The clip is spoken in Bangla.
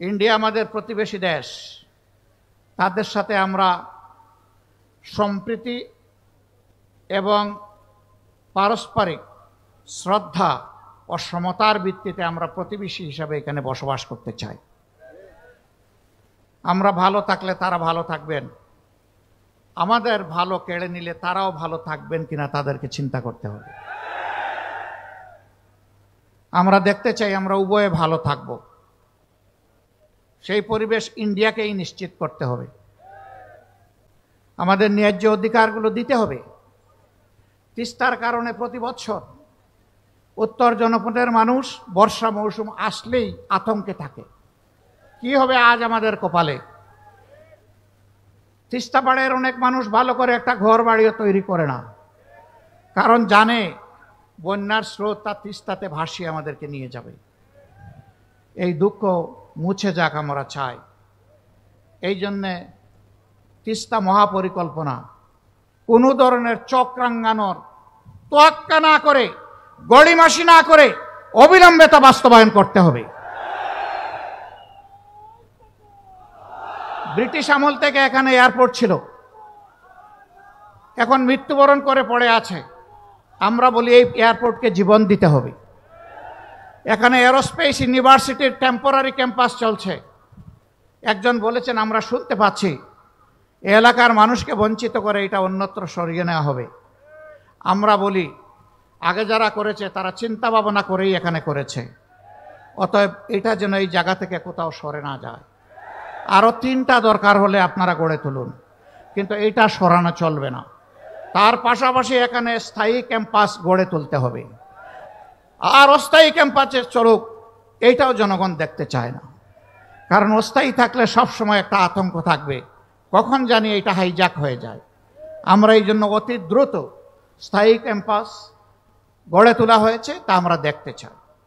ইন্ডিয়া আমাদের প্রতিবেশী দেশ, তাদের সাথে আমরা সম্প্রীতি এবং পারস্পরিক শ্রদ্ধা ও সমতার ভিত্তিতে আমরা প্রতিবেশী হিসাবে এখানে বসবাস করতে চাই। আমরা ভালো থাকলে তারা ভালো থাকবেন, আমাদের ভালো কেড়ে নিলে তারাও ভালো থাকবেন কিনা তাদেরকে চিন্তা করতে হবে। আমরা দেখতে চাই আমরা উভয়ে ভালো থাকব, সেই পরিবেশ ইন্ডিয়াকেই নিশ্চিত করতে হবে। আমাদের ন্যায্য অধিকারগুলো দিতে হবে। তিস্তার কারণে প্রতি বছর উত্তর জনপদের মানুষ বর্ষা মৌসুম আসলেই আতঙ্কে থাকে, কি হবে আজ আমাদের কপালে। তিস্তা পাড়ের অনেক মানুষ ভালো করে একটা ঘর বাড়িও তৈরি করে না, কারণ জানে বন্যার স্রোত তা তিস্তাতে ভাসিয়ে আমাদেরকে নিয়ে যাবে। এই দুঃখ মুছে যাক আমরা চাই। এই জন্যে তিস্তা মহাপরিকল্পনা কোনো ধরনের চক্রাঙ্গানোর তোয়াক্কা না করে, গড়িমাসি না করে অবিলম্বে তা বাস্তবায়ন করতে হবে। ব্রিটিশ আমল থেকে এখানে এয়ারপোর্ট ছিল, এখন মৃত্যুবরণ করে পড়ে আছে। আমরা বলি এই এয়ারপোর্টকে জীবন দিতে হবে। এখানে এরোস্পেস ইউনিভার্সিটির টেম্পোরারি ক্যাম্পাস চলছে। একজন বলেছেন আমরা শুনতে পাচ্ছি এলাকার মানুষকে বঞ্চিত করে এটা অন্যত্র সরিয়ে নেওয়া হবে। আমরা বলি আগে যারা করেছে তারা চিন্তা ভাবনা করেই এখানে করেছে, অতএব এটা যেন এই জায়গা থেকে কোথাও সরে না যায়। আরও 3টা দরকার হলে আপনারা গড়ে তুলুন, কিন্তু এটা সরানো চলবে না। তার পাশাপাশি এখানে স্থায়ী ক্যাম্পাস গড়ে তুলতে হবে। আর অস্থায়ী ক্যাম্পাসে চলুক এইটাও জনগণ দেখতে চায় না, কারণ অস্থায়ী থাকলে সবসময় একটা আতঙ্ক থাকবে, কখন জানি এটা হাইজ্যাক হয়ে যায়। আমরা এই জন্য অতি দ্রুত স্থায়ী ক্যাম্পাস গড়ে তোলা হয়েছে, তা আমরা দেখতে চাই।